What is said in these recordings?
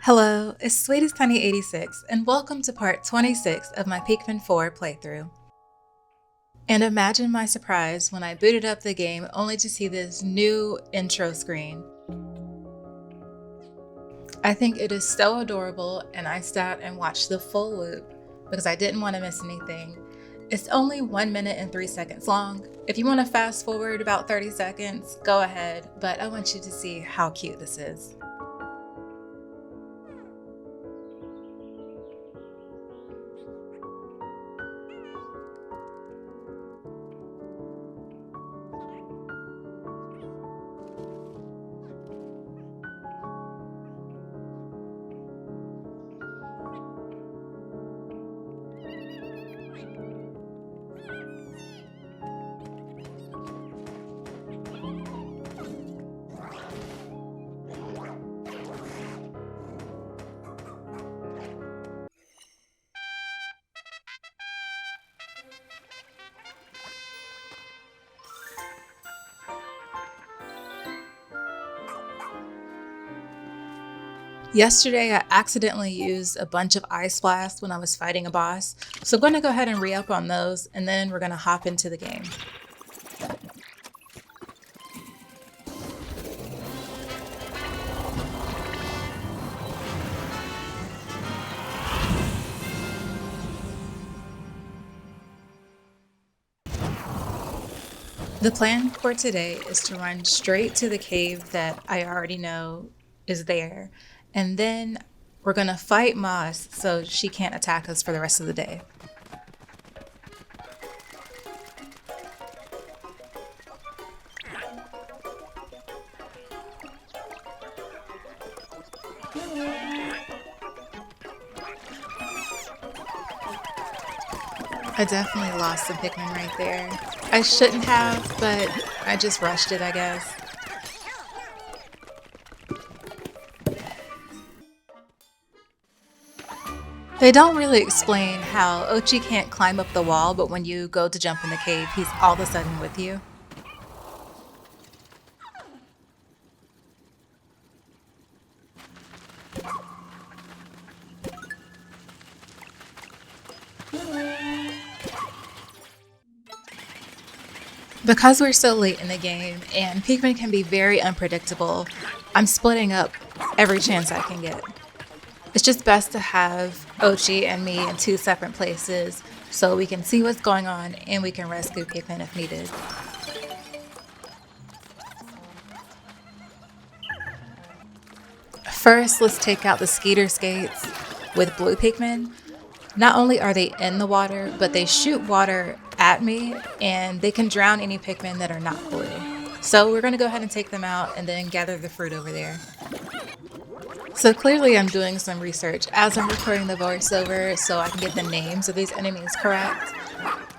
Hello, it's Sweetest Honey 86 and welcome to part 26 of my Pikmin 4 playthrough. And imagine my surprise when I booted up the game only to see this new intro screen. I think it is so adorable and I sat and watched the full loop because I didn't want to miss anything. It's only 1 minute and 3 seconds long. If you want to fast forward about 30 seconds, go ahead, but I want you to see how cute this is. Yesterday, I accidentally used a bunch of Ice Blast when I was fighting a boss, so I'm going to go ahead and re-up on those, and then we're going to hop into the game. The plan for today is to run straight to the cave that I already know is there, and then we're going to fight Moss so she can't attack us for the rest of the day. I definitely lost some Pikmin right there. I shouldn't have, but I just rushed it, I guess. They don't really explain how Ochi can't climb up the wall, but when you go to jump in the cave, he's all of a sudden with you. Because we're so late in the game and Pikmin can be very unpredictable, I'm splitting up every chance I can get. It's just best to have Ochi and me in two separate places so we can see what's going on and we can rescue Pikmin if needed. First, let's take out the Skeeter Skates with blue Pikmin. Not only are they in the water, but they shoot water at me and they can drown any Pikmin that are not blue. So we're going to go ahead and take them out and then gather the fruit over there. So clearly I'm doing some research as I'm recording the voiceover so I can get the names of these enemies correct.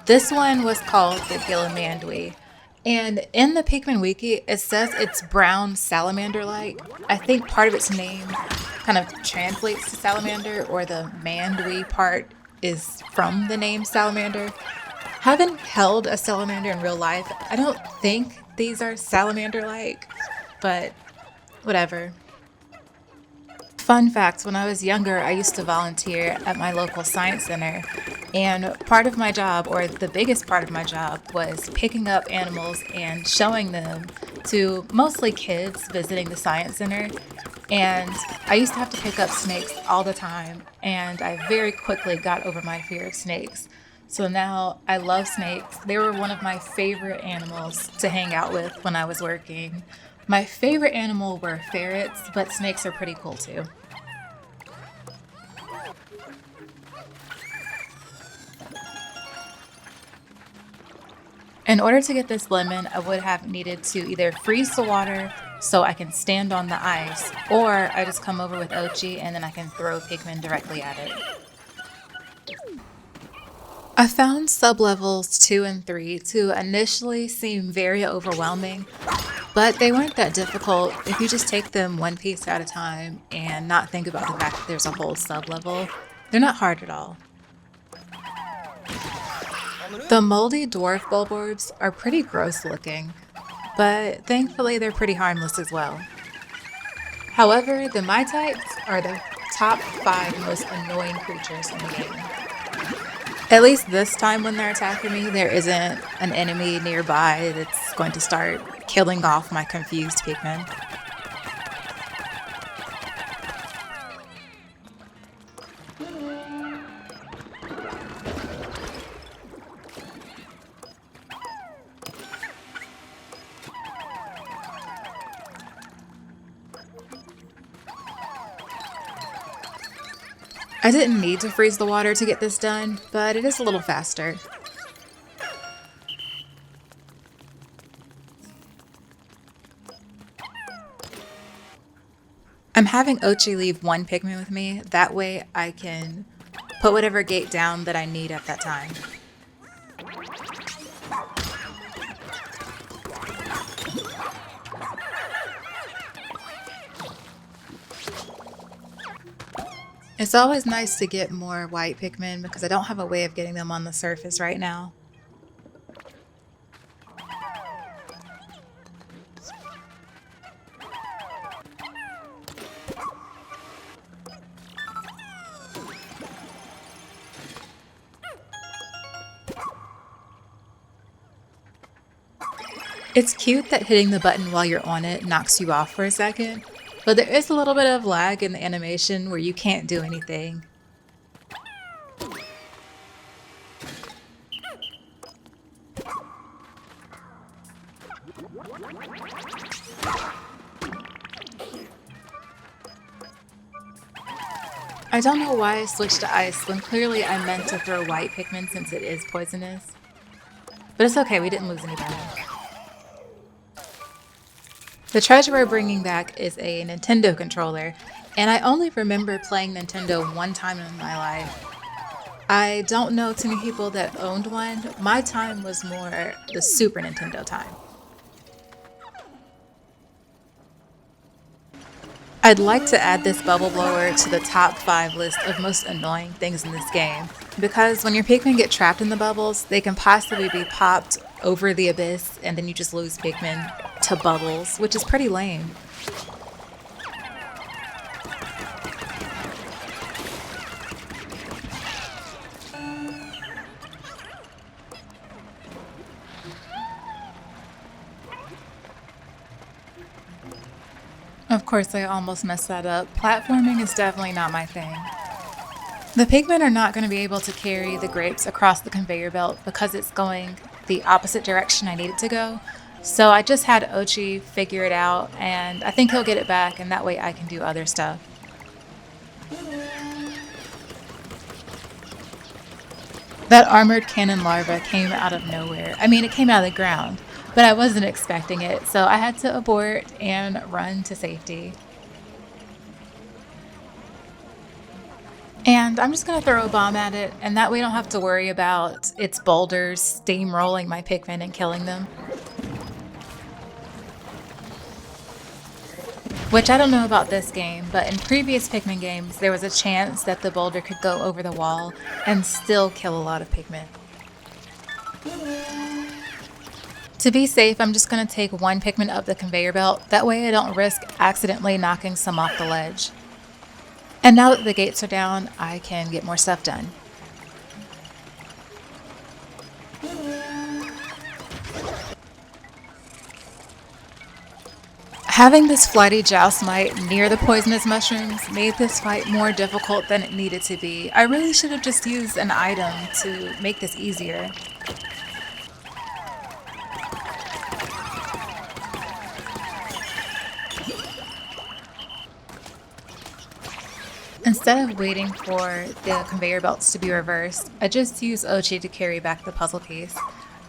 This one was called the Gildemandwees. And in the Pikmin wiki, it says it's brown salamander-like. I think part of its name kind of translates to salamander, or the mandwee part is from the name salamander. Haven't held a salamander in real life. I don't think these are salamander-like, but whatever. Fun fact, when I was younger, I used to volunteer at my local science center, and part of my job, or the biggest part of my job, was picking up animals and showing them to mostly kids visiting the science center. And I used to have to pick up snakes all the time, and I very quickly got over my fear of snakes. So now I love snakes. They were one of my favorite animals to hang out with when I was working. My favorite animal were ferrets, but snakes are pretty cool too. In order to get this lemon, I would have needed to either freeze the water so I can stand on the ice, or I just come over with Ochi and then I can throw Pikmin directly at it. I found sublevels 2 and 3 to initially seem very overwhelming, but they weren't that difficult if you just take them one piece at a time and not think about the fact that there's a whole sublevel. They're not hard at all. The moldy dwarf bulborbs are pretty gross looking, but thankfully they're pretty harmless as well. However, the my types are the top 5 most annoying creatures in the game. At least this time when they're attacking me, there isn't an enemy nearby that's going to start killing off my confused Pikmin. I didn't need to freeze the water to get this done, but it is a little faster. I'm having Ochi leave one Pikmin with me, that way I can put whatever gate down that I need at that time. It's always nice to get more white Pikmin because I don't have a way of getting them on the surface right now. It's cute that hitting the button while you're on it knocks you off for a second, but there is a little bit of lag in the animation where you can't do anything. I don't know why I switched to ice when clearly I meant to throw white Pikmin since it is poisonous. But it's okay, we didn't lose any battle. The treasure we're bringing back is a Nintendo controller, and I only remember playing Nintendo one time in my life. I don't know too many people that owned one. My time was more the Super Nintendo time. I'd like to add this bubble blower to the top 5 list of most annoying things in this game, because when your Pikmin get trapped in the bubbles, they can possibly be popped over the abyss and then you just lose Pikmin to bubbles, which is pretty lame. Of course, I almost messed that up. Platforming is definitely not my thing. The Pikmin are not going to be able to carry the grapes across the conveyor belt because it's going the opposite direction I need it to go. So I just had Ochi figure it out, and I think he'll get it back, and that way I can do other stuff. That armored cannon larva came out of nowhere. I mean, it came out of the ground, but I wasn't expecting it, so I had to abort and run to safety. And I'm just going to throw a bomb at it, and that way I don't have to worry about its boulders steamrolling my Pikmin and killing them. Which I don't know about this game, but in previous Pikmin games, there was a chance that the boulder could go over the wall and still kill a lot of Pikmin. To be safe, I'm just going to take one Pikmin up the conveyor belt, that way I don't risk accidentally knocking some off the ledge. And now that the gates are down, I can get more stuff done. Having this flighty Joustmite near the poisonous mushrooms made this fight more difficult than it needed to be. I really should have just used an item to make this easier. Instead of waiting for the conveyor belts to be reversed, I just used Ochi to carry back the puzzle piece.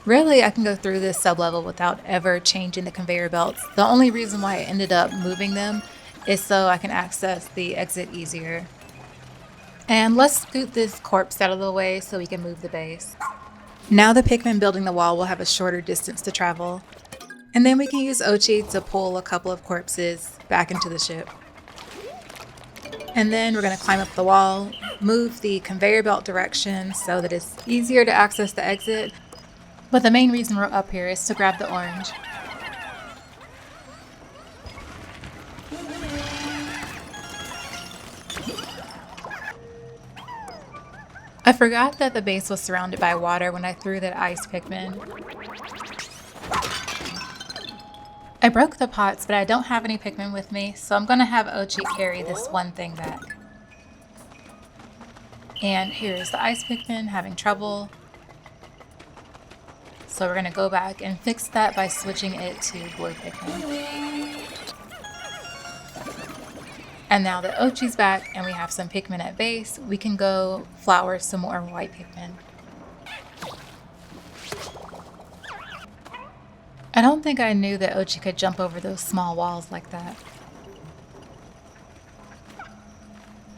Really, I can go through this sublevel without ever changing the conveyor belts. The only reason why I ended up moving them is so I can access the exit easier. And let's scoot this corpse out of the way so we can move the base. Now the Pikmin building the wall will have a shorter distance to travel. And then we can use Ochi to pull a couple of corpses back into the ship. And then we're going to climb up the wall, move the conveyor belt direction so that it's easier to access the exit. But the main reason we're up here is to grab the orange. I forgot that the base was surrounded by water when I threw that ice Pikmin. I broke the pots, but I don't have any Pikmin with me, so I'm going to have Ochi carry this one thing back. And here's the ice Pikmin having trouble. So we're going to go back and fix that by switching it to blue Pikmin. And now that Ochi's back and we have some Pikmin at base, we can go flower some more white Pikmin. I don't think I knew that Ochi could jump over those small walls like that.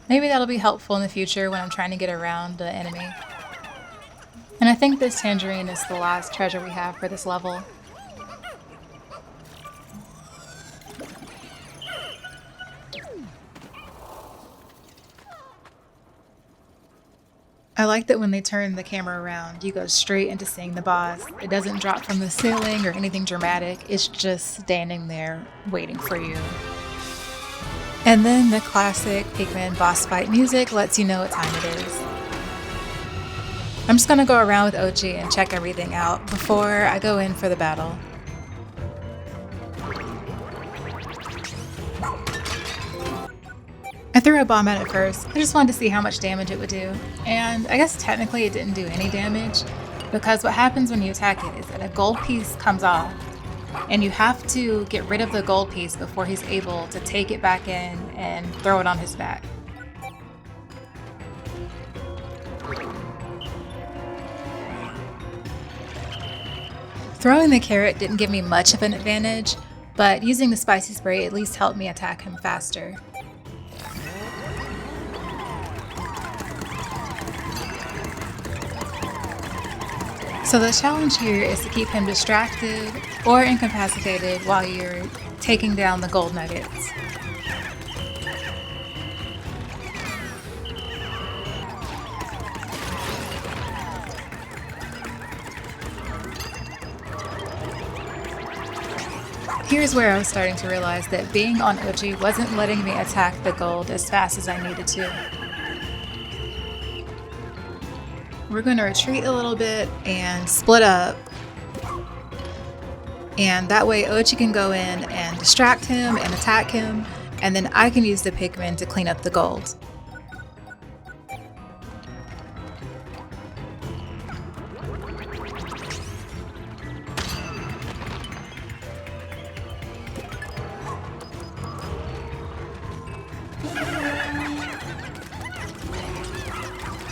Maybe that'll be helpful in the future when I'm trying to get around the enemy. And I think this tangerine is the last treasure we have for this level. I like that when they turn the camera around, you go straight into seeing the boss. It doesn't drop from the ceiling or anything dramatic. It's just standing there waiting for you. And then the classic Pikmin boss fight music lets you know what time it is. I'm just gonna go around with Ochi and check everything out before I go in for the battle. I threw a bomb at it first. I just wanted to see how much damage it would do. And I guess technically it didn't do any damage, because what happens when you attack it is that a gold piece comes off, and you have to get rid of the gold piece before he's able to take it back in and throw it on his back. Throwing the carrot didn't give me much of an advantage, but using the spicy spray at least helped me attack him faster. So the challenge here is to keep him distracted or incapacitated while you're taking down the gold nuggets. Here's where I was starting to realize that being on Ochi wasn't letting me attack the gold as fast as I needed to. We're going to retreat a little bit and split up. And that way Ochi can go in and distract him and attack him, and then I can use the Pikmin to clean up the gold.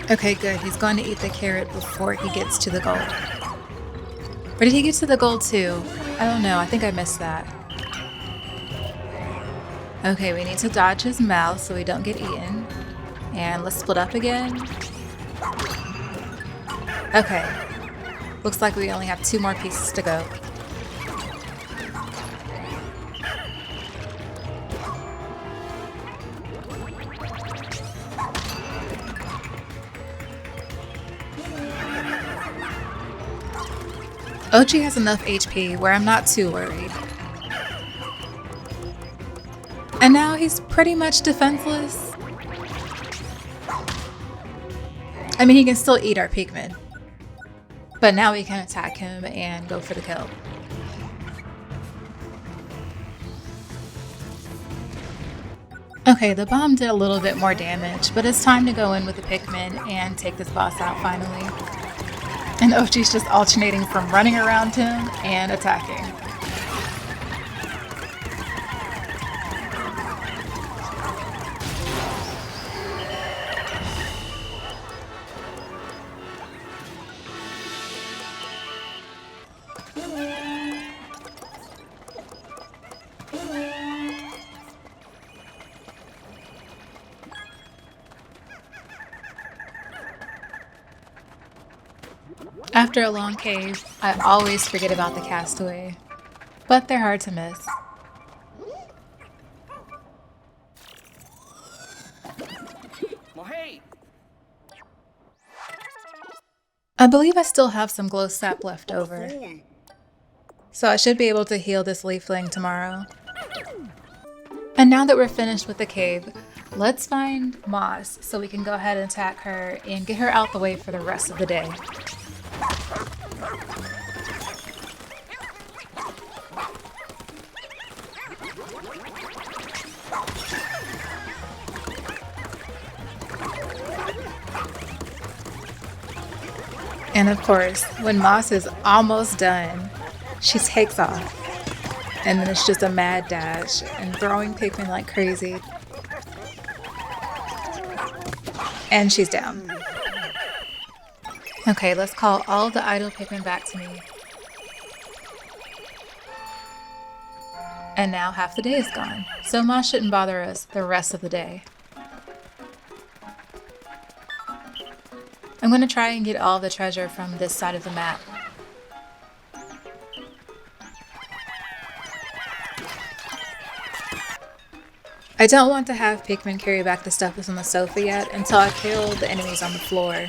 Okay, good. He's going to eat the carrot before he gets to the gold. Or did he get to the gold too? I don't know. I think I missed that. Okay, we need to dodge his mouth so we don't get eaten. And let's split up again. Okay. Looks like we only have 2 more pieces to go. Ochi has enough HP where I'm not too worried. And now he's pretty much defenseless. I mean, he can still eat our Pikmin, but now we can attack him and go for the kill. Okay, the bomb did a little bit more damage, but it's time to go in with the Pikmin and take this boss out finally. And Ochi's just alternating from running around him and attacking. After a long cave, I always forget about the castaway, but they're hard to miss. I believe I still have some glow sap left over, so I should be able to heal this leafling tomorrow. And now that we're finished with the cave, Let's find Moss so we can go ahead and attack her and get her out the way for the rest of the day. And of course, when Moss is almost done, she takes off. And then it's just a mad dash and throwing Pikmin like crazy. And she's down. Okay, let's call all the idle Pikmin back to me. And now half the day is gone, so Moss shouldn't bother us the rest of the day. I'm going to try and get all the treasure from this side of the map. I don't want to have Pikmin carry back the stuff that's on the sofa yet until I kill the enemies on the floor.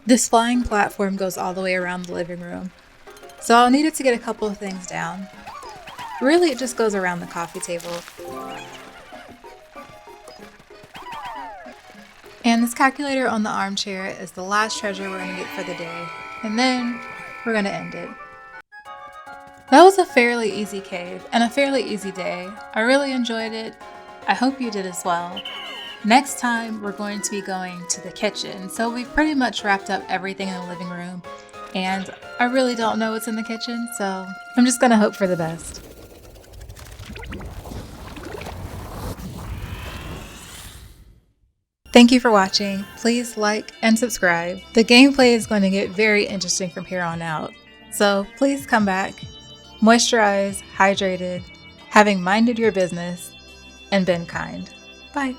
This flying platform goes all the way around the living room, so I'll need it to get a couple of things down. Really, it just goes around the coffee table. And this calculator on the armchair is the last treasure we're going to get for the day, and then we're going to end it. That was a fairly easy cave and a fairly easy day. I really enjoyed it. I hope you did as well. Next time, we're going to be going to the kitchen, so we've pretty much wrapped up everything in the living room, and I really don't know what's in the kitchen, so I'm just gonna hope for the best. Thank you for watching. Please like and subscribe. The gameplay is going to get very interesting from here on out, so please come back, moisturized, hydrated, having minded your business, and been kind. Bye.